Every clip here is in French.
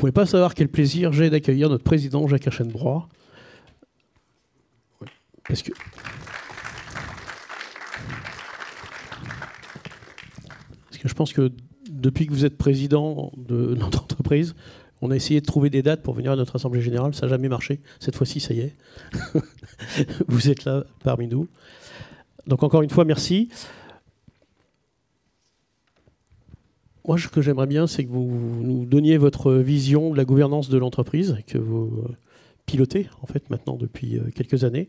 pouvez pas savoir quel plaisir j'ai d'accueillir notre président Jacques Aschenbroich. Parce que je pense que depuis que vous êtes président de notre entreprise, on a essayé de trouver des dates pour venir à notre Assemblée Générale. Ça n'a jamais marché. Cette fois-ci, ça y est. Vous êtes là parmi nous. Donc encore une fois, merci. Moi, ce que j'aimerais bien, c'est que vous nous donniez votre vision de la gouvernance de l'entreprise, que vous pilotez, en fait, maintenant depuis quelques années.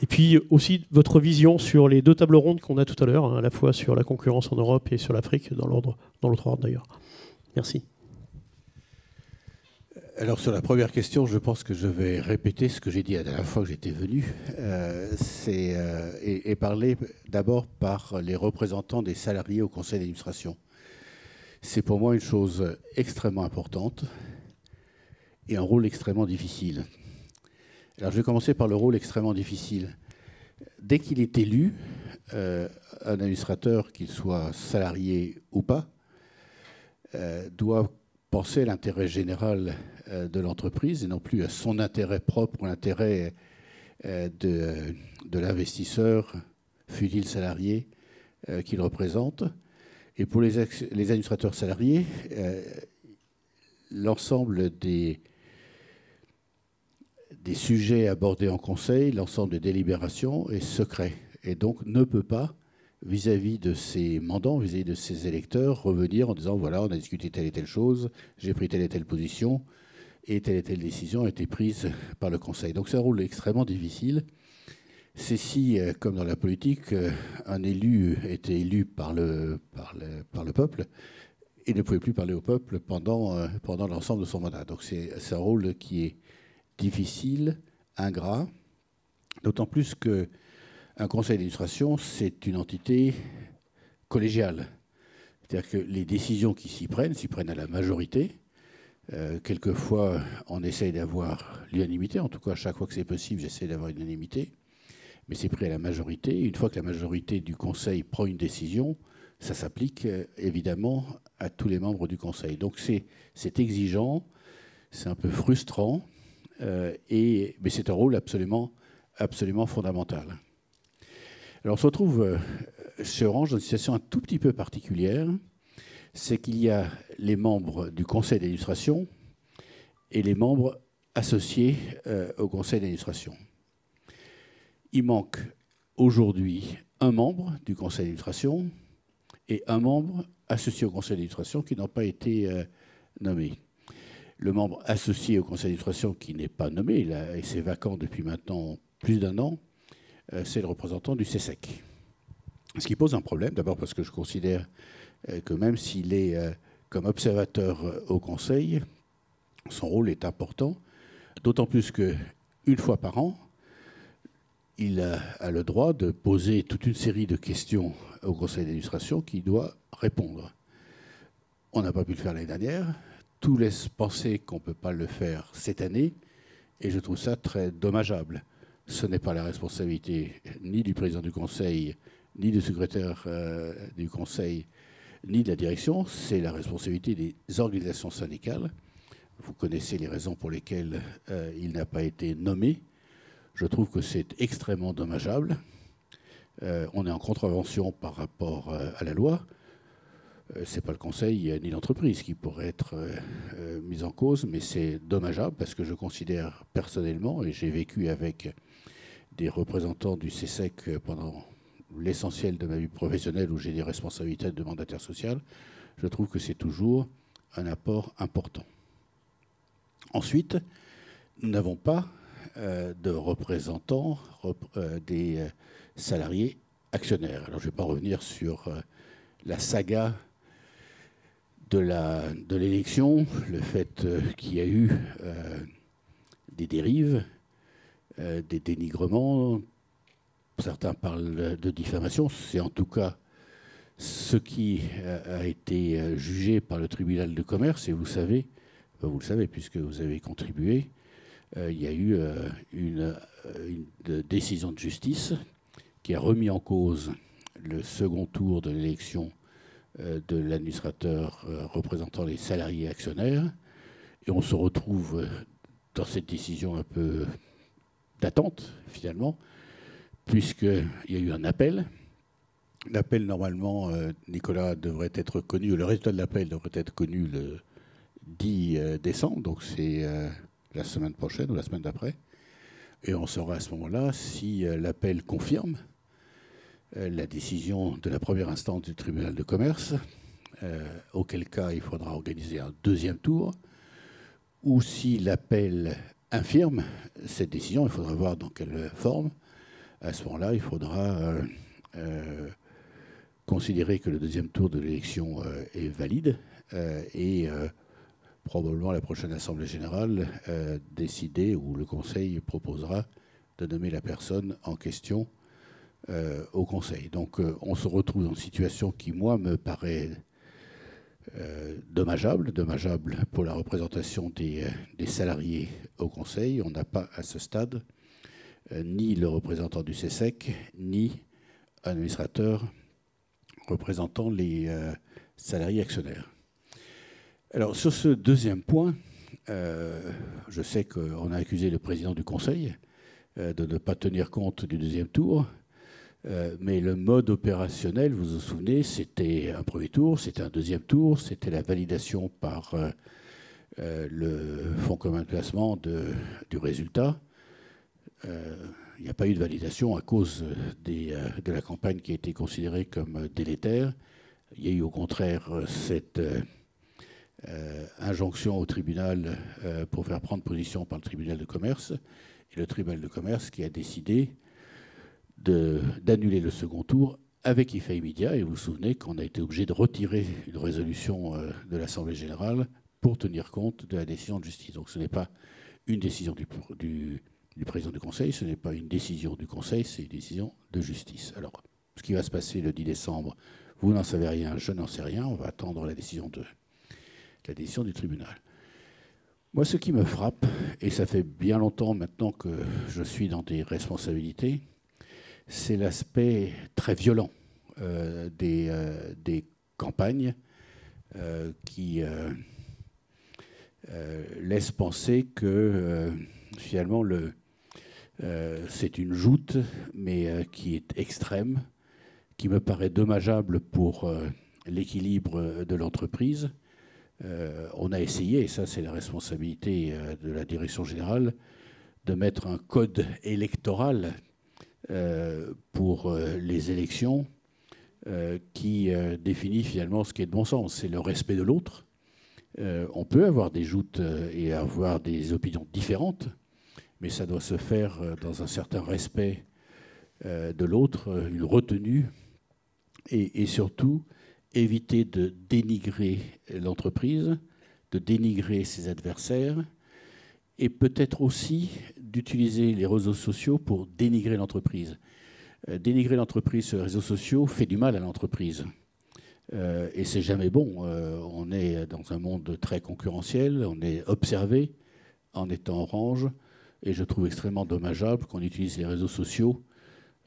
Et puis aussi votre vision sur les deux tables rondes qu'on a tout à l'heure, hein, à la fois sur la concurrence en Europe et sur l'Afrique, dans l'autre ordre d'ailleurs. Merci. Alors sur la première question, je pense que je vais répéter ce que j'ai dit la dernière fois que j'étais venu, et parler d'abord par les représentants des salariés au conseil d'administration. C'est pour moi une chose extrêmement importante et un rôle extrêmement difficile. Alors je vais commencer par le rôle extrêmement difficile. Dès qu'il est élu, un administrateur, qu'il soit salarié ou pas, doit penser à l'intérêt général de l'entreprise et non plus à son intérêt propre ou l'intérêt de l'investisseur, fût-il salarié, qu'il représente. Et pour les administrateurs salariés, l'ensemble des sujets abordés en conseil, l'ensemble des délibérations est secret et donc ne peut pas, vis-à-vis de ses mandants, vis-à-vis de ses électeurs, revenir en disant voilà, on a discuté telle et telle chose, j'ai pris telle et telle position et telle décision a été prise par le conseil. Donc c'est un rôle extrêmement difficile. C'est si, comme dans la politique, un élu était élu par le peuple et ne pouvait plus parler au peuple pendant l'ensemble de son mandat. Donc c'est un rôle qui est difficile, ingrat, d'autant plus qu'un conseil d'administration, c'est une entité collégiale. C'est-à-dire que les décisions qui s'y prennent à la majorité. Quelquefois, on essaye d'avoir l'unanimité. En tout cas, chaque fois que c'est possible, j'essaie d'avoir une unanimité. Mais c'est pris à la majorité. Une fois que la majorité du conseil prend une décision, ça s'applique évidemment à tous les membres du conseil. Donc c'est exigeant, c'est un peu frustrant. Mais c'est un rôle absolument fondamental. Alors on se retrouve chez Orange dans une situation un tout petit peu particulière, c'est qu'il y a les membres du conseil d'administration et les membres associés au conseil d'administration. Il manque aujourd'hui un membre du conseil d'administration et un membre associé au conseil d'administration qui n'ont pas été nommés. Le membre associé au conseil d'administration qui n'est pas nommé, et c'est vacant depuis maintenant plus d'un an, c'est le représentant du CESEC. Ce qui pose un problème, d'abord parce que je considère que même s'il est comme observateur au conseil, son rôle est important, d'autant plus qu'une fois par an, il a le droit de poser toute une série de questions au conseil d'administration qu'il doit répondre. On n'a pas pu le faire l'année dernière. Tout laisse penser qu'on ne peut pas le faire cette année, et je trouve ça très dommageable. Ce n'est pas la responsabilité ni du président du Conseil, ni du secrétaire du Conseil, ni de la direction, c'est la responsabilité des organisations syndicales. Vous connaissez les raisons pour lesquelles il n'a pas été nommé. Je trouve que c'est extrêmement dommageable. On est en contravention par rapport à la loi. Ce n'est pas le conseil ni l'entreprise qui pourrait être mis en cause, mais c'est dommageable parce que je considère personnellement, et j'ai vécu avec des représentants du CESEC pendant l'essentiel de ma vie professionnelle où j'ai des responsabilités de mandataire social, je trouve que c'est toujours un apport important. Ensuite, nous n'avons pas de représentants des salariés actionnaires. Alors je ne vais pas revenir sur la saga de l'élection, le fait qu'il y a eu des dérives, des dénigrements. Certains parlent de diffamation. C'est en tout cas ce qui a été jugé par le tribunal de commerce. Et vous le savez puisque vous avez contribué, il y a eu une décision de justice qui a remis en cause le second tour de l'élection de l'administrateur représentant les salariés actionnaires. Et on se retrouve dans cette décision un peu d'attente, finalement, puisqu'il y a eu un appel. L'appel, normalement, Nicolas, devrait être connu, le résultat de l'appel devrait être connu le 10 décembre, donc c'est la semaine prochaine ou la semaine d'après. Et on saura à ce moment-là si l'appel confirme la décision de la première instance du tribunal de commerce, auquel cas il faudra organiser un deuxième tour, ou si l'appel infirme cette décision, il faudra voir dans quelle forme. À ce moment-là, il faudra considérer que le deuxième tour de l'élection est valide et probablement la prochaine Assemblée générale décider, ou le Conseil proposera de nommer la personne en question au Conseil. Donc on se retrouve dans une situation qui, moi, me paraît dommageable pour la représentation des salariés au Conseil. On n'a pas à ce stade ni le représentant du CESEC, ni un administrateur représentant les salariés actionnaires. Alors, sur ce deuxième point, je sais qu'on a accusé le président du Conseil de ne pas tenir compte du deuxième tour, mais le mode opérationnel, vous vous souvenez, c'était un premier tour, c'était un deuxième tour, c'était la validation par le fonds commun de placement du résultat. Il n'y a pas eu de validation à cause de la campagne qui a été considérée comme délétère. Il y a eu au contraire cette injonction au tribunal pour faire prendre position par le tribunal de commerce, et le tribunal de commerce qui a décidé d'annuler le second tour avec effet immédiat. Et vous vous souvenez qu'on a été obligé de retirer une résolution de l'Assemblée générale pour tenir compte de la décision de justice. Donc ce n'est pas une décision du président du Conseil, ce n'est pas une décision du Conseil, c'est une décision de justice. Alors, ce qui va se passer le 10 décembre, vous n'en savez rien, je n'en sais rien, on va attendre la décision du tribunal. Moi, ce qui me frappe, et ça fait bien longtemps maintenant que je suis dans des responsabilités, c'est l'aspect très violent des campagnes qui laissent penser que finalement c'est une joute, mais qui est extrême, qui me paraît dommageable pour l'équilibre de l'entreprise. On a essayé, et ça c'est la responsabilité de la direction générale, de mettre un code électoral pour les élections qui définit finalement ce qui est de bon sens. C'est le respect de l'autre. On peut avoir des joutes et avoir des opinions différentes, mais ça doit se faire dans un certain respect de l'autre, une retenue, et surtout éviter de dénigrer l'entreprise, de dénigrer ses adversaires, et peut-être aussi d'utiliser les réseaux sociaux pour dénigrer l'entreprise. Dénigrer l'entreprise sur les réseaux sociaux fait du mal à l'entreprise. Et c'est jamais bon. On est dans un monde très concurrentiel, on est observé en étant orange, et je trouve extrêmement dommageable qu'on utilise les réseaux sociaux,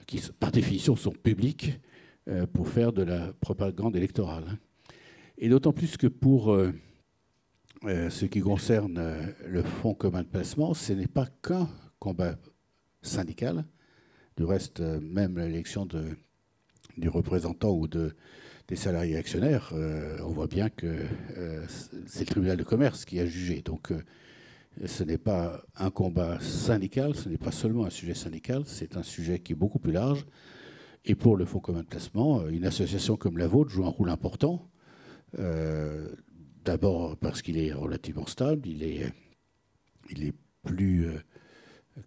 qui par définition sont publics, pour faire de la propagande électorale. Et d'autant plus que pour ce qui concerne le fonds commun de placement, ce n'est pas qu'un combat syndical. Du reste, même l'élection du représentant ou des salariés actionnaires, on voit bien que c'est le tribunal de commerce qui a jugé. Donc ce n'est pas un combat syndical, ce n'est pas seulement un sujet syndical, c'est un sujet qui est beaucoup plus large. Et pour le fonds commun de placement, une association comme la vôtre joue un rôle important. D'abord parce qu'il est relativement stable, il est plus,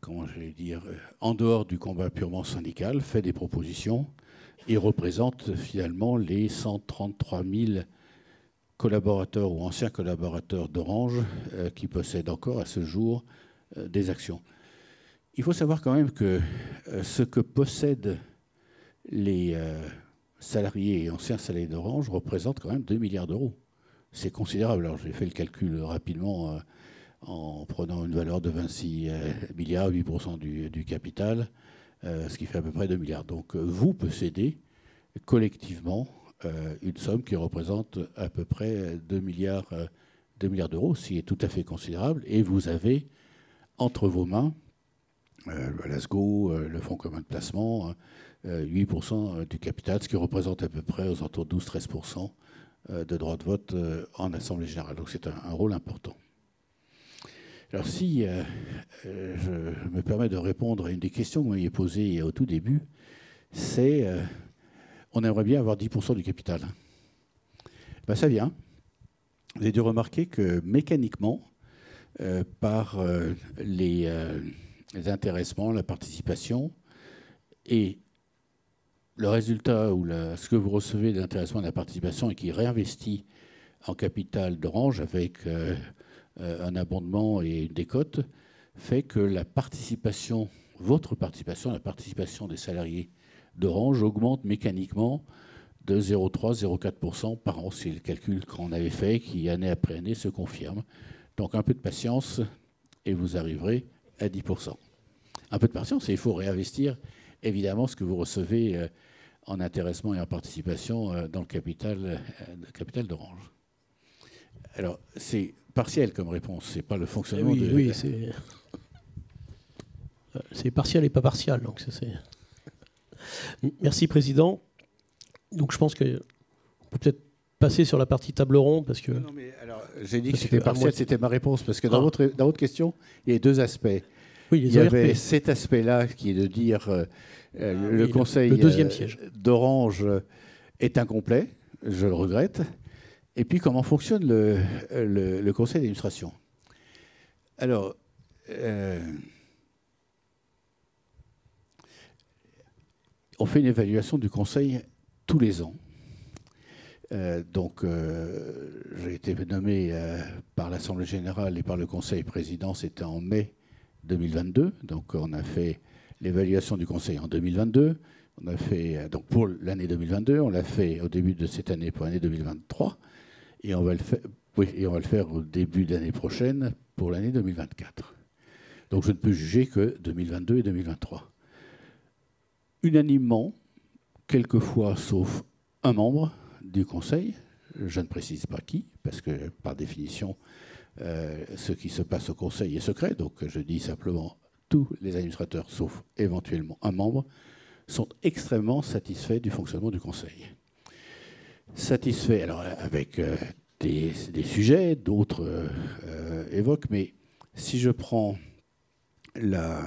comment je vais dire, en dehors du combat purement syndical, fait des propositions et représente finalement les 133 000 collaborateurs ou anciens collaborateurs d'Orange qui possèdent encore à ce jour des actions. Il faut savoir quand même que ce que possèdent les salariés et anciens salariés d'Orange représente quand même 2 milliards d'euros. C'est considérable. Alors j'ai fait le calcul rapidement en prenant une valeur de 26 milliards, 8% du capital, ce qui fait à peu près 2 milliards. Donc vous possédez collectivement une somme qui représente à peu près 2 milliards 2 milliards d'euros, ce qui est tout à fait considérable. Et vous avez entre vos mains l'ASGO, le Fonds commun de placement, 8% du capital, ce qui représente à peu près aux alentours de 12-13% de droits de vote en Assemblée générale. Donc c'est un rôle important. Alors si je me permets de répondre à une des questions que vous m'aviez posées au tout début, c'est on aimerait bien avoir 10% du capital. Ben, ça vient. Vous avez dû remarquer que mécaniquement, par les intéressements, la participation et le résultat ou ce que vous recevez de l'intéressement et de la participation et qui réinvestit en capital d'Orange avec un abondement et une décote, fait que la participation, votre participation, la participation des salariés d'Orange augmente mécaniquement de 0,3-0,4% par an. C'est le calcul qu'on avait fait qui, année après année, se confirme. Donc un peu de patience et vous arriverez à 10%. Un peu de patience et il faut réinvestir évidemment ce que vous recevez en intéressement et en participation dans le capital d'Orange. Alors, c'est partiel comme réponse, c'est pas le fonctionnement oui, de... Oui, c'est partiel et pas partial. Donc Merci, Président. Donc je pense qu'on peut peut-être passer sur la partie table ronde parce que... Non, mais alors, j'ai dit que c'était partiel, c'était ma réponse, parce que dans votre question, il y a deux aspects. Oui, il y avait cet aspect-là qui est de dire le conseil le deuxième siège d'Orange est incomplet, je le regrette. Et puis comment fonctionne le conseil d'administration. Alors, on fait une évaluation du conseil tous les ans. Donc, j'ai été nommé par l'Assemblée générale et par le Conseil président, c'était en mai 2022. Donc, on a fait l'évaluation du Conseil en 2022. On a fait, donc pour l'année 2022, on l'a fait au début de cette année pour l'année 2023. Et on va le faire au début de l'année prochaine pour l'année 2024. Donc, je ne peux juger que 2022 et 2023. Unanimement, quelquefois, sauf un membre du Conseil, je ne précise pas qui, parce que par définition, ce qui se passe au Conseil est secret, donc je dis simplement tous les administrateurs, sauf éventuellement un membre, sont extrêmement satisfaits du fonctionnement du Conseil. Satisfaits, alors avec des sujets, d'autres évoquent, mais si je prends la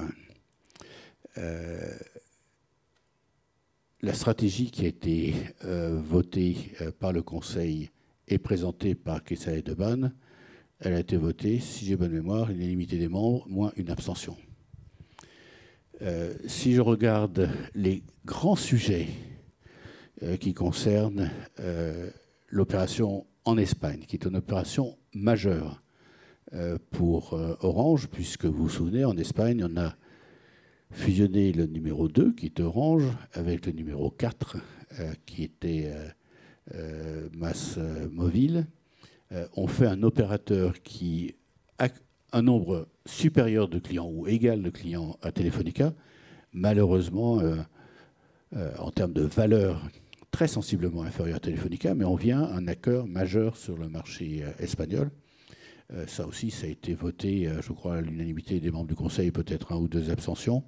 stratégie qui a été votée par le Conseil et présentée par Kessaye Deban, elle a été votée, si j'ai bonne mémoire, l'unanimité des membres, moins une abstention. Si je regarde les grands sujets qui concernent l'opération en Espagne, qui est une opération majeure pour Orange, puisque vous vous souvenez, en Espagne, on a fusionné le numéro 2, qui est Orange, avec le numéro 4, qui était MásMóvil. On fait un opérateur qui a un nombre supérieur de clients ou égal de clients à Telefónica. Malheureusement, en termes de valeur, très sensiblement inférieur à Telefónica, mais on vient un acteur majeur sur le marché espagnol. Ça aussi, ça a été voté, je crois, à l'unanimité des membres du Conseil, peut-être 1 ou 2 abstentions.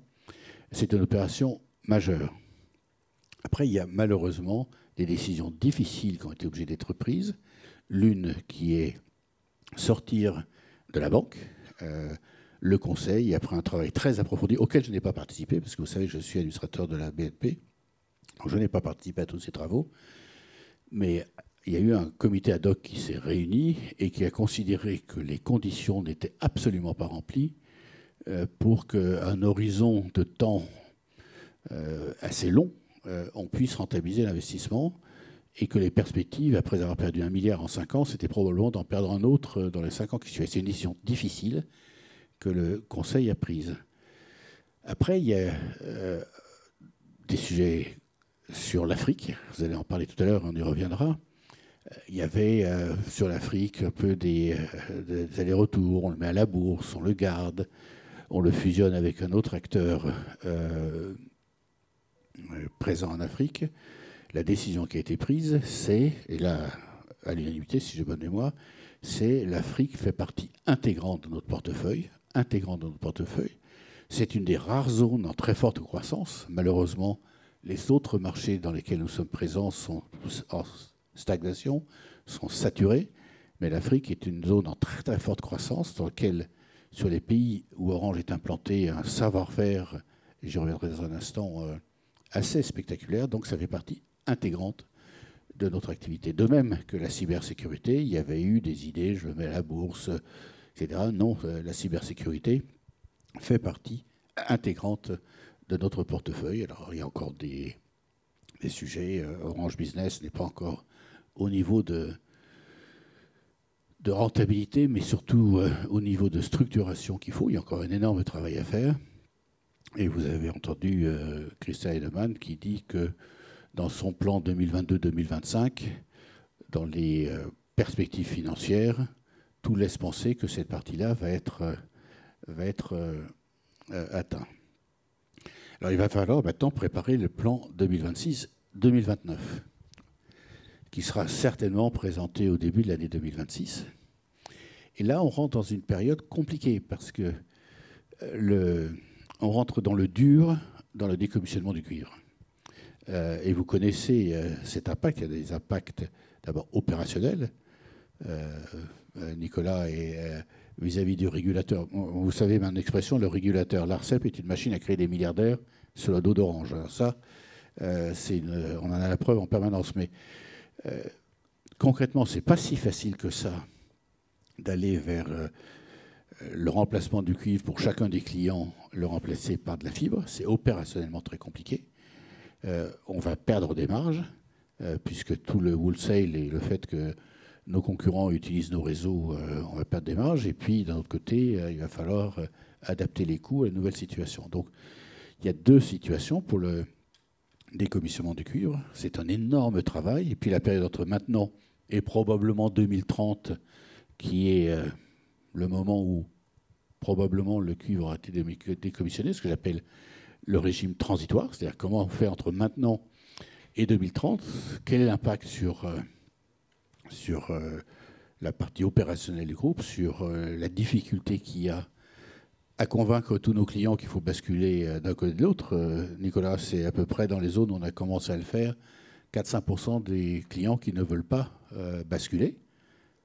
C'est une opération majeure. Après, il y a malheureusement des décisions difficiles qui ont été obligées d'être prises. L'une qui est sortir de la banque. Le Conseil, après un travail très approfondi, auquel je n'ai pas participé, parce que vous savez que je suis administrateur de la BNP, donc je n'ai pas participé à tous ces travaux, mais il y a eu un comité ad hoc qui s'est réuni et qui a considéré que les conditions n'étaient absolument pas remplies pour qu'à un horizon de temps assez long, on puisse rentabiliser l'investissement et que les perspectives, après avoir perdu 1 milliard en 5 ans, c'était probablement d'en perdre un autre dans les 5 ans qui suivaient. C'est une décision difficile que le Conseil a prise. Après, il y a des sujets sur l'Afrique. Vous allez en parler tout à l'heure, on y reviendra. Il y avait sur l'Afrique un peu des allers-retours. On le met à la bourse, on le garde, on le fusionne avec un autre acteur présent en Afrique. La décision qui a été prise, c'est, et là, à l'unanimité, si j'ai bonne mémoire, c'est l'Afrique fait partie intégrante de notre portefeuille. C'est une des rares zones en très forte croissance. Malheureusement, les autres marchés dans lesquels nous sommes présents sont en stagnation, sont saturés. Mais l'Afrique est une zone en très très forte croissance dans laquelle, sur les pays où Orange est implanté, un savoir-faire, et j'y reviendrai dans un instant, assez spectaculaire. Donc ça fait partie intégrante de notre activité. De même que la cybersécurité, il y avait eu des idées, je le mets à la bourse, etc. Non, la cybersécurité fait partie intégrante de notre portefeuille. Alors, il y a encore des sujets. Orange Business n'est pas encore au niveau de rentabilité, mais surtout au niveau de structuration qu'il faut. Il y a encore un énorme travail à faire. Et vous avez entendu Christa Heidemann qui dit que dans son plan 2022-2025, dans les perspectives financières, tout laisse penser que cette partie-là va être atteinte. Alors il va falloir maintenant préparer le plan 2026-2029, qui sera certainement présenté au début de l'année 2026. Et là, on rentre dans une période compliquée, parce que on rentre dans le dur, dans le décommissionnement du cuivre. Et vous connaissez cet impact. Il y a des impacts d'abord opérationnels. Nicolas est vis-à-vis du régulateur. Vous savez, mon expression, le régulateur, l'ARCEP est une machine à créer des milliardaires sur le dos d'Orange. Alors ça, on en a la preuve en permanence. Mais concrètement, ce n'est pas si facile que ça d'aller vers le remplacement du cuivre pour chacun des clients, le remplacer par de la fibre. C'est opérationnellement très compliqué. On va perdre des marges, puisque tout le wholesale et le fait que nos concurrents utilisent nos réseaux, on va perdre des marges. Et puis, d'un autre côté, il va falloir adapter les coûts à la nouvelle situation. Donc, il y a deux situations pour le décommissionnement du cuivre. C'est un énorme travail. Et puis, la période entre maintenant et probablement 2030, qui est le moment où probablement le cuivre aura été décommissionné, ce que j'appelle le régime transitoire, c'est-à-dire comment on fait entre maintenant et 2030, quel est l'impact sur la partie opérationnelle du groupe, sur la difficulté qu'il y a à convaincre tous nos clients qu'il faut basculer d'un côté de l'autre. Nicolas, c'est à peu près dans les zones où on a commencé à le faire, 4-5% des clients qui ne veulent pas basculer.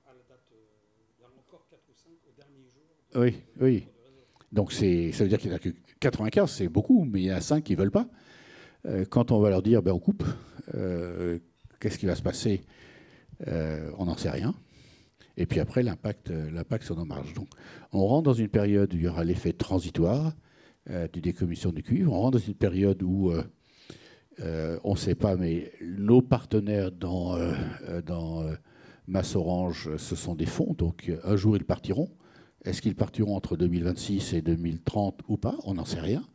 À la date, il y en a encore 4 ou 5 au dernier jour. Oui, oui. Donc ça veut dire qu'il n'y en a que 95, c'est beaucoup, mais il y en a 5 qui ne veulent pas. Quand on va leur dire, on coupe, qu'est-ce qui va se passer? On n'en sait rien. Et puis après, l'impact sur nos marges. Donc, on rentre dans une période où il y aura l'effet transitoire du décommission du cuivre. On rentre dans une période où on ne sait pas, mais nos partenaires dans MasOrange, ce sont des fonds. Donc, un jour, ils partiront. Est-ce qu'ils partiront entre 2026 et 2030 ou pas? On n'en sait rien.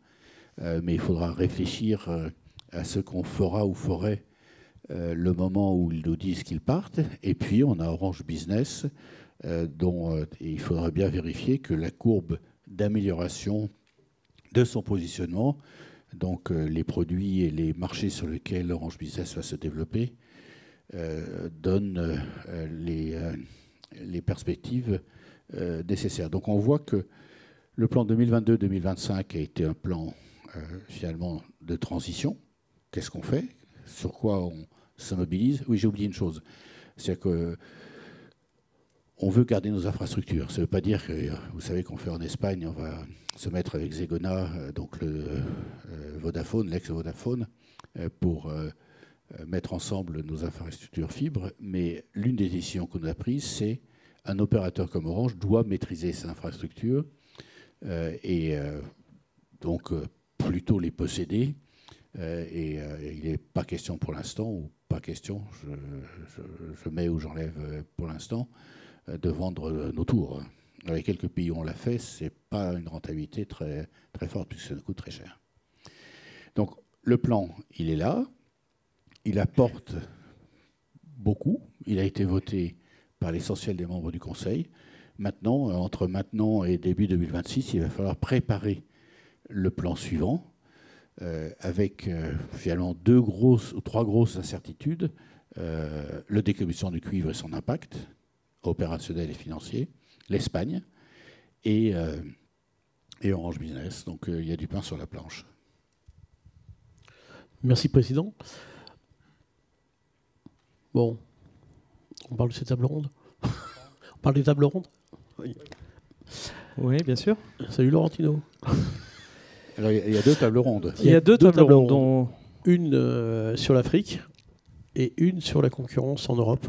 Mais il faudra réfléchir à ce qu'on fera ou ferait le moment où ils nous disent qu'ils partent. Et puis, on a Orange Business, dont il faudra bien vérifier que la courbe d'amélioration de son positionnement, donc les produits et les marchés sur lesquels Orange Business va se développer, donne les perspectives nécessaires. Donc, on voit que le plan 2022-2025 a été un plan finalement de transition. Qu'est-ce qu'on fait? Sur quoi on se mobilise? Oui, j'ai oublié une chose. C'est-à-dire qu'on veut garder nos infrastructures. Ça ne veut pas dire que, vous savez qu'on fait en Espagne, on va se mettre avec Zegona, donc le Vodafone, l'ex-Vodafone, pour mettre ensemble nos infrastructures fibres. Mais l'une des décisions qu'on a prises, c'est un opérateur comme Orange doit maîtriser ses infrastructures et donc plutôt les posséder. Il n'est pas question pour l'instant, ou pas question, je mets ou j'enlève pour l'instant, de vendre nos tours. Dans les quelques pays où on l'a fait, ce n'est pas une rentabilité très, très forte, puisque ça nous coûte très cher. Donc le plan, il est là, il apporte beaucoup, il a été voté par l'essentiel des membres du Conseil. Maintenant, entre maintenant et début 2026, il va falloir préparer le plan suivant. avec finalement trois grosses incertitudes. Le décommissionnement du cuivre et son impact opérationnel et financier, l'Espagne et Orange Business. Donc il y a du pain sur la planche. Merci, Président. Bon, on parle de ces tables rondes. On parle des tables rondes. Oui, bien sûr. Salut Laurentino. Alors il y a deux tables rondes. Il y a deux tables rondes, dont une sur l'Afrique et une sur la concurrence en Europe.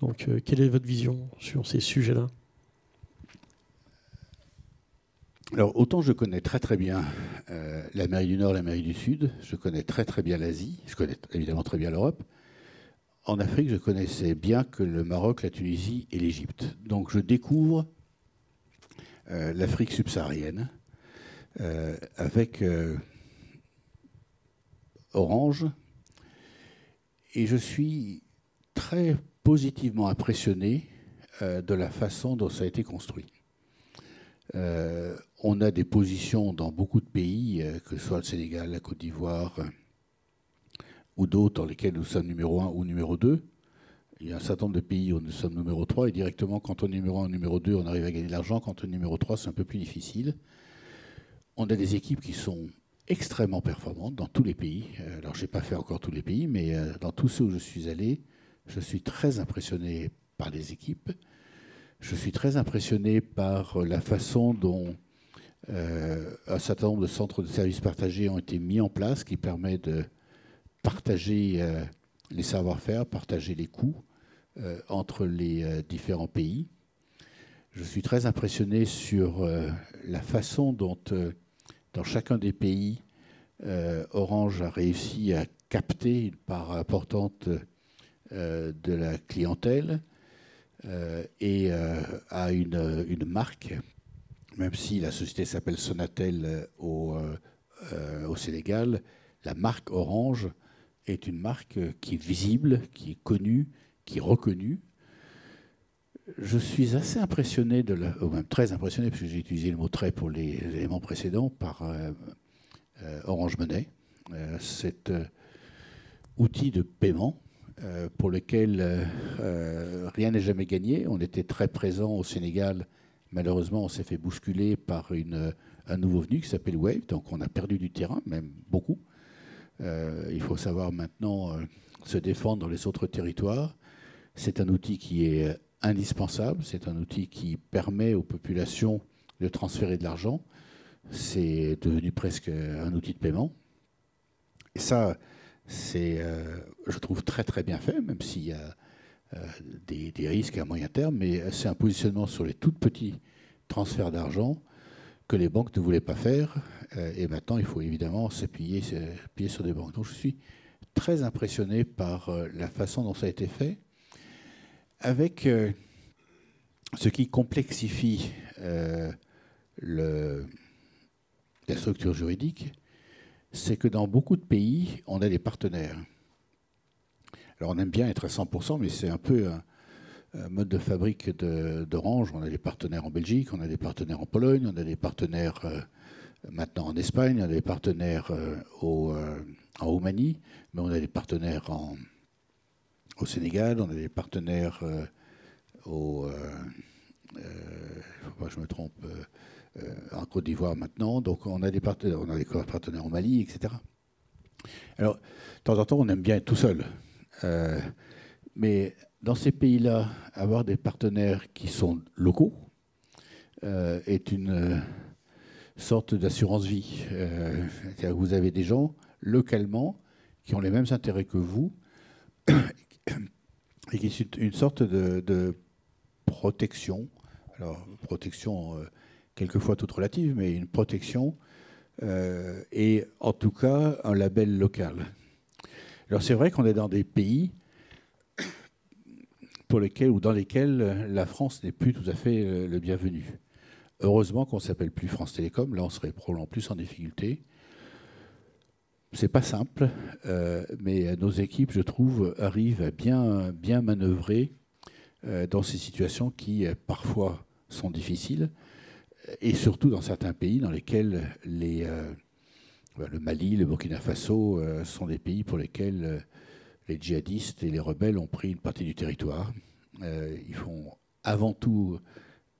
Donc, quelle est votre vision sur ces sujets-là? Alors, autant je connais très très bien l'Amérique du Nord, l'Amérique du Sud, je connais très très bien l'Asie, je connais évidemment très bien l'Europe. En Afrique, je connaissais bien que le Maroc, la Tunisie et l'Égypte. Donc, je découvre l'Afrique subsaharienne avec Orange, et je suis très positivement impressionné de la façon dont ça a été construit. On a des positions dans beaucoup de pays, que ce soit le Sénégal, la Côte d'Ivoire ou d'autres dans lesquels nous sommes numéro 1 ou numéro 2. Il y a un certain nombre de pays où nous sommes numéro 3 et directement, quand on est numéro 1 ou numéro 2, on arrive à gagner de l'argent. Quand on est numéro 3, c'est un peu plus difficile. On a des équipes qui sont extrêmement performantes dans tous les pays. Alors, je n'ai pas fait encore tous les pays, mais dans tous ceux où je suis allé, je suis très impressionné par les équipes. Je suis très impressionné par la façon dont un certain nombre de centres de services partagés ont été mis en place, qui permet de partager les savoir-faire, partager les coûts entre les différents pays. Je suis très impressionné sur la façon dont, dans chacun des pays, Orange a réussi à capter une part importante de la clientèle et a une marque, même si la société s'appelle Sonatel au Sénégal, la marque Orange est une marque qui est visible, qui est connue, qui est reconnue. Je suis assez impressionné, ou même très impressionné, parce que j'ai utilisé le mot très pour les éléments précédents, par Orange Money, cet outil de paiement pour lequel rien n'est jamais gagné. On était très présent au Sénégal. Malheureusement, on s'est fait bousculer par un nouveau venu qui s'appelle Wave. Donc on a perdu du terrain, même beaucoup. Il faut savoir maintenant se défendre dans les autres territoires. C'est un outil qui est indispensable. C'est un outil qui permet aux populations de transférer de l'argent. C'est devenu presque un outil de paiement. Et ça, c'est, je trouve, très très bien fait, même s'il y a des risques à moyen terme, mais c'est un positionnement sur les tout petits transferts d'argent que les banques ne voulaient pas faire. Et maintenant, il faut évidemment s'appuyer sur des banques. Donc je suis très impressionné par la façon dont ça a été fait, avec ce qui complexifie la structure juridique, c'est que dans beaucoup de pays, on a des partenaires. Alors on aime bien être à 100%, mais c'est un peu un mode de fabrique d'Orange. On a des partenaires en Belgique, on a des partenaires en Pologne, on a des partenaires maintenant en Espagne, on a des partenaires en Roumanie, mais on a des partenaires au Sénégal, on a des partenaires il ne faut pas que je me trompe, en Côte d'Ivoire maintenant. Donc on a des partenaires au Mali, etc. Alors, de temps en temps, on aime bien être tout seul. Mais dans ces pays-là, avoir des partenaires qui sont locaux est une sorte d'assurance vie. C'est-à-dire que vous avez des gens localement qui ont les mêmes intérêts que vous et qui sont une sorte de protection. Alors, protection quelquefois toute relative, mais une protection et en tout cas un label local. Alors c'est vrai qu'on est dans des pays dans lesquels la France n'est plus tout à fait le bienvenu. Heureusement qu'on ne s'appelle plus France Télécom, là on serait probablement plus en difficulté. C'est pas simple, mais nos équipes, je trouve, arrivent à bien manœuvrer dans ces situations qui parfois sont difficiles, et surtout dans certains pays dans lesquels les Le Mali, le Burkina Faso sont des pays pour lesquels les djihadistes et les rebelles ont pris une partie du territoire. Ils font avant tout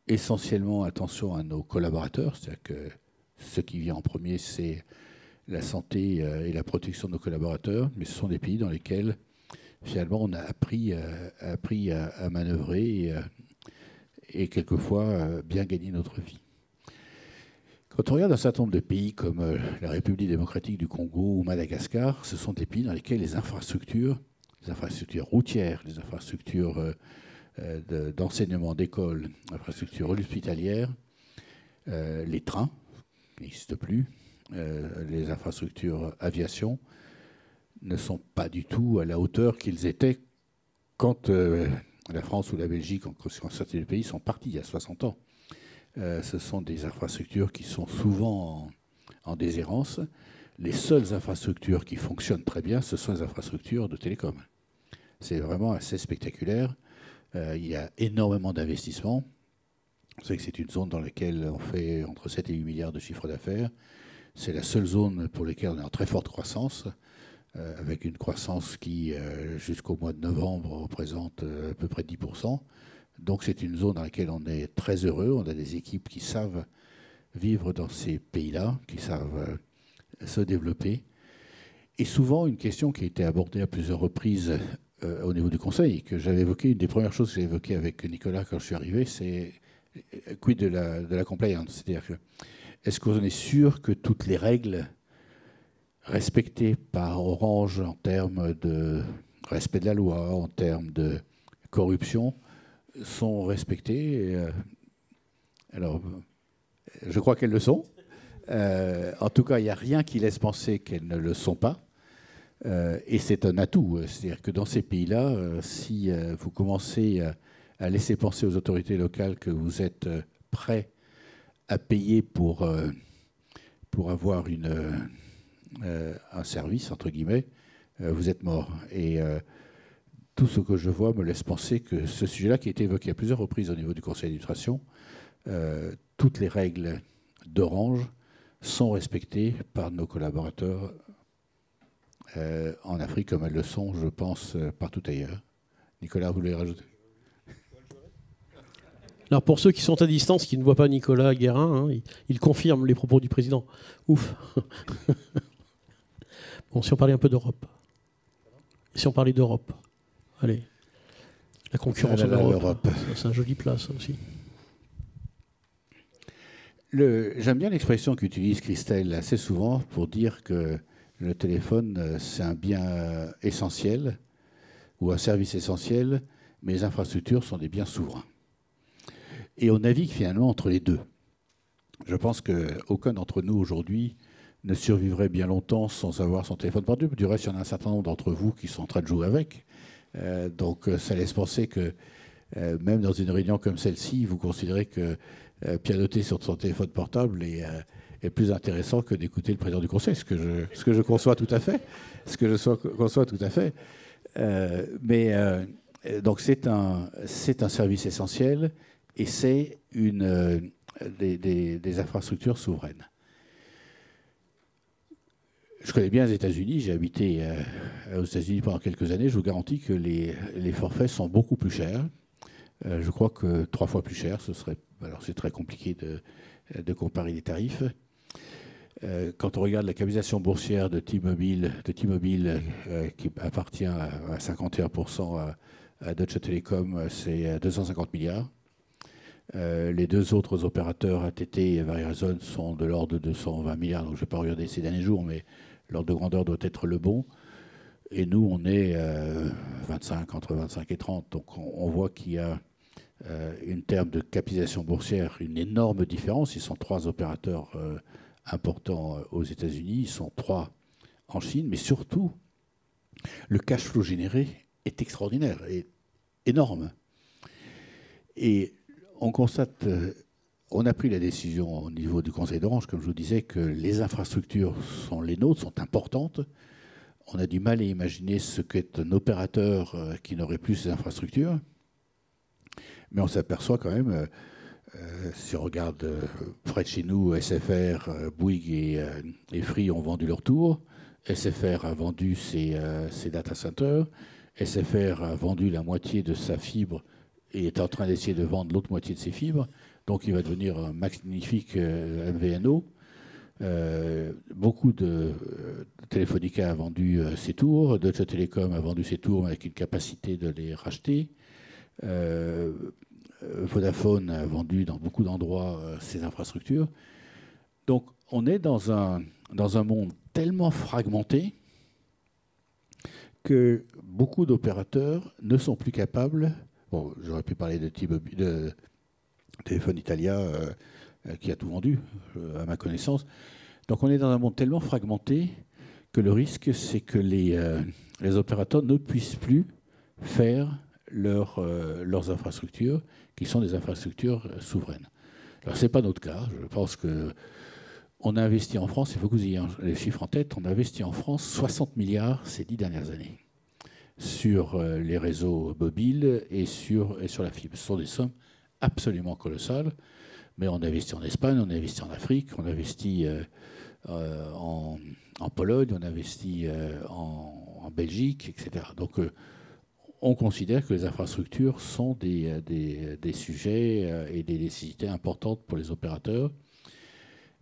essentiellement attention à nos collaborateurs, c'est-à-dire que ce qui vient en premier, c'est la santé et la protection de nos collaborateurs, mais ce sont des pays dans lesquels finalement on a appris à manœuvrer et quelquefois bien gagner notre vie. Quand on regarde un certain nombre de pays comme la République démocratique du Congo ou Madagascar, ce sont des pays dans lesquels les infrastructures routières, les infrastructures d'enseignement, d'école, les infrastructures hospitalières, les trains n'existent plus, les infrastructures aviation ne sont pas du tout à la hauteur qu'ils étaient quand la France ou la Belgique, quand certains pays sont partis il y a 60 ans. Ce sont des infrastructures qui sont souvent en déshérence. Les seules infrastructures qui fonctionnent très bien, ce sont les infrastructures de télécom. C'est vraiment assez spectaculaire. Il y a énormément d'investissements. Vous savez que c'est une zone dans laquelle on fait entre 7 et 8 milliards de chiffre d'affaires. C'est la seule zone pour laquelle on est en très forte croissance, avec une croissance qui, jusqu'au mois de novembre, représente à peu près 10%. Donc c'est une zone dans laquelle on est très heureux. On a des équipes qui savent vivre dans ces pays-là, qui savent se développer. Et souvent, une question qui a été abordée à plusieurs reprises au niveau du Conseil, que j'avais évoqué, une des premières choses que j'ai évoquées avec Nicolas quand je suis arrivé, c'est quid de la compliance. C'est-à-dire que est-ce qu'on est sûr que toutes les règles respectées par Orange en termes de respect de la loi, en termes de corruption, sont respectées? Alors, je crois qu'elles le sont. En tout cas, il n'y a rien qui laisse penser qu'elles ne le sont pas. Et c'est un atout. C'est-à-dire que dans ces pays-là, si vous commencez à laisser penser aux autorités locales que vous êtes prêts à payer pour avoir un service, entre guillemets, vous êtes mort. Et tout ce que je vois me laisse penser que ce sujet-là, qui a été évoqué à plusieurs reprises au niveau du conseil d'administration, toutes les règles d'Orange sont respectées par nos collaborateurs en Afrique, comme elles le sont, je pense, partout ailleurs. Nicolas, vous voulez rajouter? Alors pour ceux qui sont à distance, qui ne voient pas Nicolas Guérin, il confirme les propos du président. Ouf. Bon, si on parlait un peu d'Europe. Si on parlait d'Europe. Allez. La concurrence en Europe. C'est un joli plat, ça aussi. J'aime bien l'expression qu'utilise Christelle assez souvent pour dire que le téléphone, c'est un bien essentiel ou un service essentiel, mais les infrastructures sont des biens souverains. Et on navigue finalement entre les deux. Je pense qu'aucun d'entre nous aujourd'hui ne survivrait bien longtemps sans avoir son téléphone portable. Du reste, il y en a un certain nombre d'entre vous qui sont en train de jouer avec. Donc ça laisse penser que même dans une réunion comme celle-ci, vous considérez que pianoter sur son téléphone portable est plus intéressant que d'écouter le président du Conseil, ce que je conçois tout à fait. Donc c'est un service essentiel et c'est des infrastructures souveraines. Je connais bien les États-Unis, j'ai habité aux États-Unis pendant quelques années. Je vous garantis que les forfaits sont beaucoup plus chers. Je crois que 3 fois plus cher, alors c'est très compliqué de comparer les tarifs. Quand on regarde la capitalisation boursière de T-Mobile qui appartient à 51% à Deutsche Telekom, c'est 250 milliards. Les deux autres opérateurs, AT&T et Verizon, sont de l'ordre de 220 milliards. Donc je ne vais pas regarder ces derniers jours, mais l'ordre de grandeur doit être le bon. Et nous, on est entre 25 et 30. Donc on voit qu'il y a une terme de capitalisation boursière, une énorme différence. Ils sont 3 opérateurs importants aux États-Unis, ils sont 3 en Chine, mais surtout, le cash flow généré est extraordinaire, est énorme. Et on constate, on a pris la décision au niveau du Conseil d'Orange, comme je vous disais, que les infrastructures sont les nôtres, sont importantes. On a du mal à imaginer ce qu'est un opérateur qui n'aurait plus ces infrastructures. Mais on s'aperçoit quand même, Si on regarde près de chez nous, SFR, Bouygues et Free ont vendu leur tour. SFR a vendu ses data centers. SFR a vendu la moitié de sa fibre et est en train d'essayer de vendre l'autre moitié de ses fibres. Donc il va devenir un magnifique MVNO. Beaucoup de Telefonica a vendu ses tours. Deutsche Telekom a vendu ses tours avec une capacité de les racheter. Vodafone a vendu dans beaucoup d'endroits ses infrastructures. Donc on est dans un monde tellement fragmenté que beaucoup d'opérateurs ne sont plus capables. Bon, j'aurais pu parler de Téléphone Italia qui a tout vendu, à ma connaissance. Donc on est dans un monde tellement fragmenté que le risque, c'est que les opérateurs ne puissent plus faire leurs infrastructures, qui sont des infrastructures souveraines. Alors ce n'est pas notre cas. Je pense qu'on a investi en France, il faut que vous ayez les chiffres en tête, on a investi en France 60 milliards ces 10 dernières années sur les réseaux mobiles et sur la fibre. Ce sont des sommes absolument colossales, mais on a investi en Espagne, on a investi en Afrique, on a investi en Pologne, on a investi en Belgique, etc. Donc on considère que les infrastructures sont des sujets et des nécessités importantes pour les opérateurs,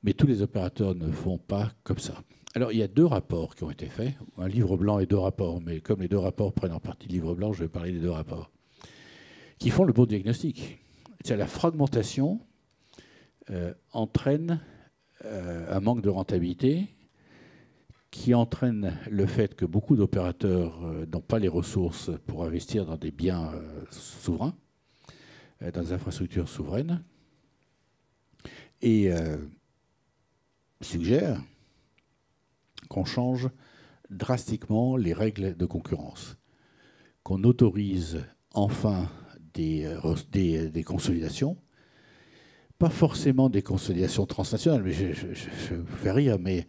mais tous les opérateurs ne font pas comme ça. Alors, il y a 2 rapports qui ont été faits, un livre blanc et 2 rapports, mais comme les 2 rapports prennent en partie le livre blanc, je vais parler des 2 rapports, qui font le bon diagnostic. C'est la fragmentation entraîne un manque de rentabilité, qui entraîne le fait que beaucoup d'opérateurs n'ont pas les ressources pour investir dans des biens souverains, dans des infrastructures souveraines, et suggère qu'on change drastiquement les règles de concurrence, qu'on autorise enfin des consolidations, pas forcément des consolidations transnationales, mais je vous fais rire, mais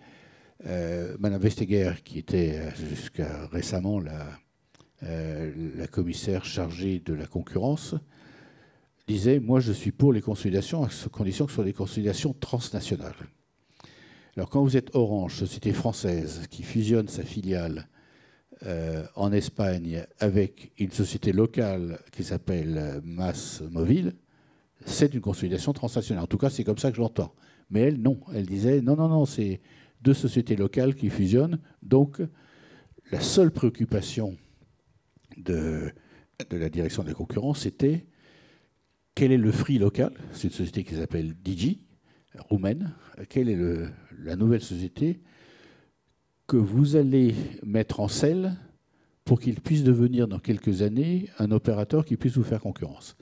Madame Vestager, qui était jusqu'à récemment la commissaire chargée de la concurrence, disait « Moi, je suis pour les consolidations, à condition que ce soit des consolidations transnationales ». Alors, quand vous êtes Orange, société française, qui fusionne sa filiale en Espagne avec une société locale qui s'appelle MásMóvil, c'est une consolidation transnationale. En tout cas, c'est comme ça que je l'entends. Mais elle, non. Elle disait « Non, c'est 2 sociétés locales qui fusionnent. Donc, la seule préoccupation de la direction de la concurrence, c'était quel est le Free local. C'est une société qui s'appelle Digi, roumaine. Quelle est la nouvelle société que vous allez mettre en selle pour qu'il puisse devenir dans quelques années un opérateur qui puisse vous faire concurrence.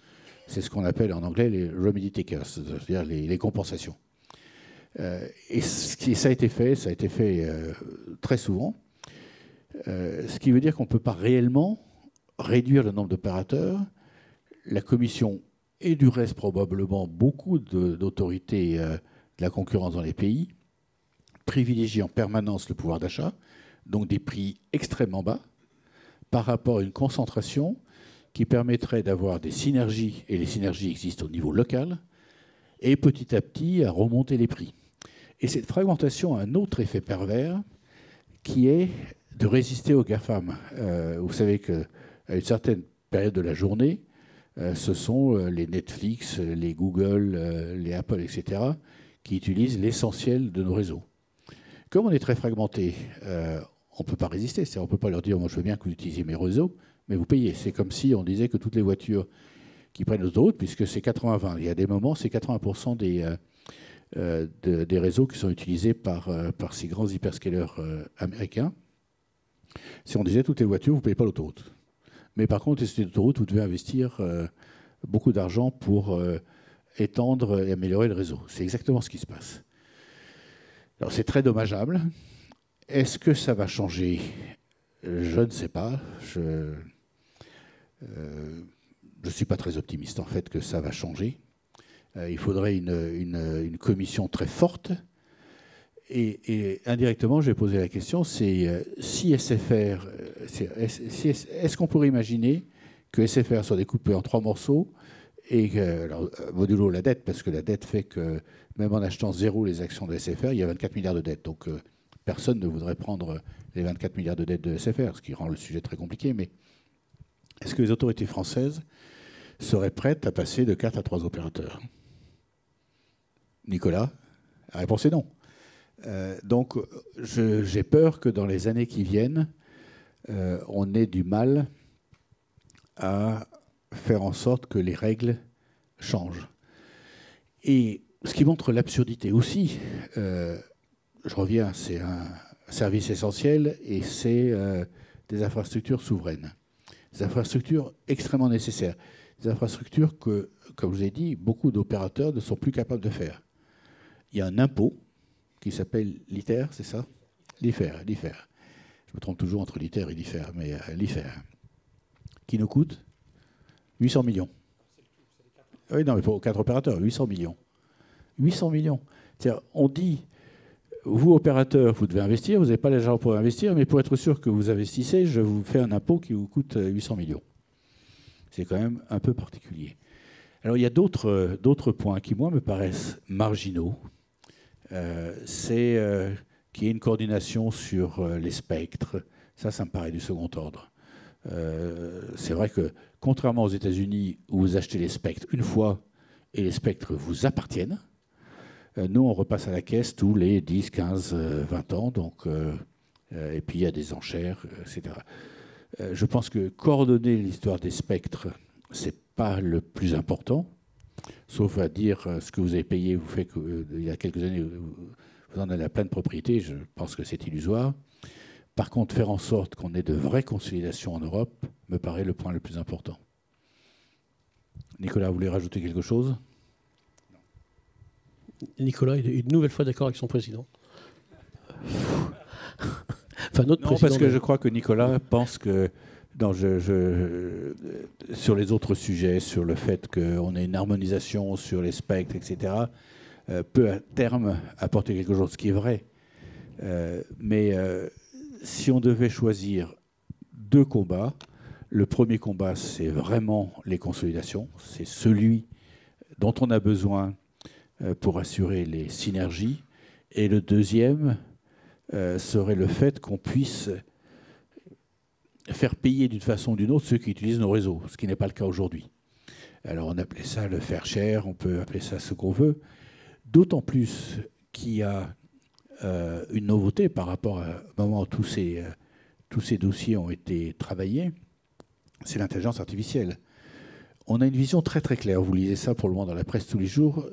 C'est ce qu'on appelle en anglais les remedy takers, c'est-à-dire les compensations. Et ça a été fait très souvent, ce qui veut dire qu'on ne peut pas réellement réduire le nombre d'opérateurs. La Commission et du reste probablement beaucoup d'autorités de la concurrence dans les pays privilégient en permanence le pouvoir d'achat, donc des prix extrêmement bas, par rapport à une concentration qui permettrait d'avoir des synergies, et les synergies existent au niveau local, et petit à petit à remonter les prix. Et cette fragmentation a un autre effet pervers qui est de résister aux GAFAM. Vous savez qu'à une certaine période de la journée, ce sont les Netflix, les Google, les Apple, etc., qui utilisent l'essentiel de nos réseaux. Comme on est très fragmenté, on ne peut pas résister. On ne peut pas leur dire « moi je veux bien que vous utilisiez mes réseaux, mais vous payez ». C'est comme si on disait que toutes les voitures qui prennent l'autoroute, puisque c'est 80-20, il y a des moments, c'est 80% des réseaux qui sont utilisés par ces grands hyperscalers américains. Si on disait toutes les voitures, vous ne payez pas l'autoroute. Mais par contre, les sociétés d'autoroute, vous devez investir beaucoup d'argent pour étendre et améliorer le réseau. C'est exactement ce qui se passe. Alors c'est très dommageable. Est-ce que ça va changer? Je ne sais pas. Je ne suis pas très optimiste en fait que ça va changer. Il faudrait une commission très forte. Et indirectement, je vais poser la question, c'est si SFR, est-ce qu'on pourrait imaginer que SFR soit découpé en 3 morceaux Et alors, modulo la dette, parce que la dette fait que même en achetant zéro les actions de SFR, il y a 24 milliards de dettes. Donc personne ne voudrait prendre les 24 milliards de dettes de SFR, ce qui rend le sujet très compliqué. Mais est-ce que les autorités françaises seraient prêtes à passer de 4 à 3 opérateurs? Nicolas, la réponse est non. Donc j'ai peur que dans les années qui viennent, on ait du mal à faire en sorte que les règles changent. Et ce qui montre l'absurdité aussi, je reviens, c'est un service essentiel et c'est des infrastructures souveraines. Des infrastructures extrêmement nécessaires. Des infrastructures que, comme je vous ai dit, beaucoup d'opérateurs ne sont plus capables de faire. Il y a un impôt qui s'appelle l'ITER, c'est ça? L'IFER. Je me trompe toujours entre l'ITER et l'IFER, mais l'IFER, qui nous coûte 800 millions. Oui, non, mais pour 4 opérateurs, 800 millions. 800 millions. C'est-à-dire, on dit, vous, opérateurs, vous devez investir, vous n'avez pas l'argent pour investir, mais pour être sûr que vous investissez, je vous fais un impôt qui vous coûte 800 millions. C'est quand même un peu particulier. Alors, il y a d'autres points qui, moi, me paraissent marginaux. C'est qu'il y ait une coordination sur les spectres. Ça me paraît du second ordre. C'est vrai que, contrairement aux États-Unis, où vous achetez les spectres une fois et les spectres vous appartiennent, nous, on repasse à la caisse tous les 10, 15, 20 ans. Donc, et puis, il y a des enchères, etc. Je pense que coordonner l'histoire des spectres, ce n'est pas le plus important, sauf à dire ce que vous avez payé vous fait qu'il y a quelques années, vous en avez la pleine propriété. Je pense que c'est illusoire. Par contre, faire en sorte qu'on ait de vraies consolidations en Europe me paraît le point le plus important. Nicolas, vous voulez rajouter quelque chose? Nicolas est une nouvelle fois d'accord avec son président. Enfin, notre non, président. Parce que je crois que Nicolas pense que sur les autres sujets, sur le fait qu'on ait une harmonisation sur les spectres, etc., peut à terme apporter quelque chose, ce qui est vrai. Mais si on devait choisir 2 combats, le premier combat, c'est vraiment les consolidations. C'est celui dont on a besoin pour assurer les synergies. Et le deuxième serait le fait qu'on puisse faire payer d'une façon ou d'une autre ceux qui utilisent nos réseaux, ce qui n'est pas le cas aujourd'hui. Alors on appelait ça le faire cher, on peut appeler ça ce qu'on veut, d'autant plus qu'il y a une nouveauté par rapport au moment où tous ces dossiers ont été travaillés, c'est l'intelligence artificielle. On a une vision très très claire, vous lisez ça pour le moment dans la presse tous les jours,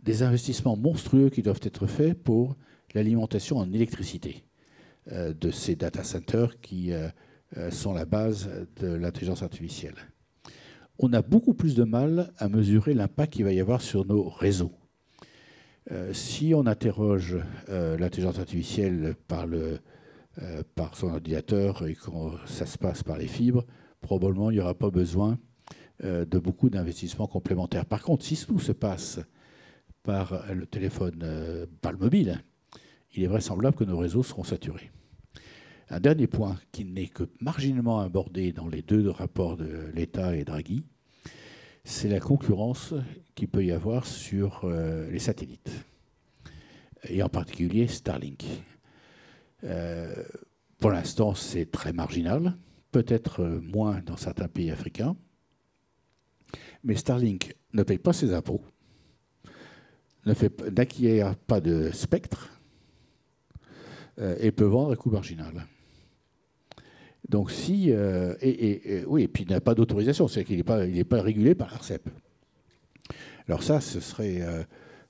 des investissements monstrueux qui doivent être faits pour l'alimentation en électricité de ces data centers qui sont la base de l'intelligence artificielle. On a beaucoup plus de mal à mesurer l'impact qu'il va y avoir sur nos réseaux. Si on interroge l'intelligence artificielle par son ordinateur et que ça se passe par les fibres, probablement il n'y aura pas besoin de beaucoup d'investissements complémentaires. Par contre, si tout se passe par le téléphone, par le mobile, il est vraisemblable que nos réseaux seront saturés. Un dernier point qui n'est que marginalement abordé dans les 2 rapports de l'État et Draghi, c'est la concurrence qu'il peut y avoir sur les satellites, et en particulier Starlink. Pour l'instant, c'est très marginal, peut-être moins dans certains pays africains, mais Starlink ne paye pas ses impôts, n'acquiert pas de spectre et peut vendre à coût marginal. Donc si... oui, et puis il n'a pas d'autorisation, c'est-à-dire qu'il n'est pas régulé par l'ARCEP. Alors ça, ce serait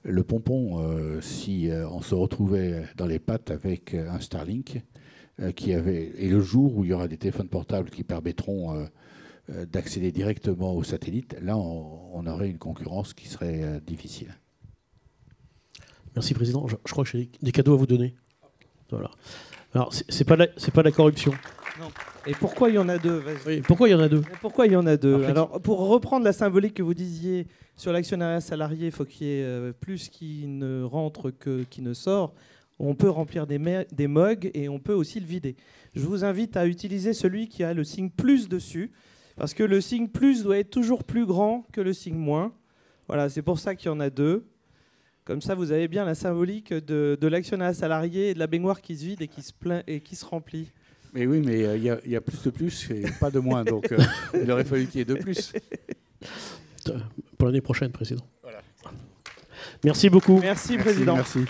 le pompon si on se retrouvait dans les pattes avec un Starlink et le jour où il y aura des téléphones portables qui permettront d'accéder directement aux satellites, là, on aurait une concurrence qui serait difficile. Merci, Président. Je crois que j'ai des cadeaux à vous donner. Voilà. Alors, c'est pas la corruption. Non. Et pourquoi il y en a 2? Oui, pourquoi il y en a 2? Pourquoi il y en a 2? Alors, pour reprendre la symbolique que vous disiez sur l'actionnariat salarié, il faut qu'il y ait plus qui ne rentre que qui ne sort. On peut remplir des mugs et on peut aussi le vider. Je vous invite à utiliser celui qui a le signe plus dessus, Parce que le signe plus doit être toujours plus grand que le signe moins. Voilà, c'est pour ça qu'il y en a 2. Comme ça, vous avez bien la symbolique de l'actionnariat salarié et de la baignoire qui se vide et qui se plaint et qui se remplit. Mais oui, mais il y a plus de plus et pas de moins. Donc il aurait fallu qu'il y ait de plus. Pour l'année prochaine, Président. Voilà. Merci beaucoup. Merci, Président. Merci.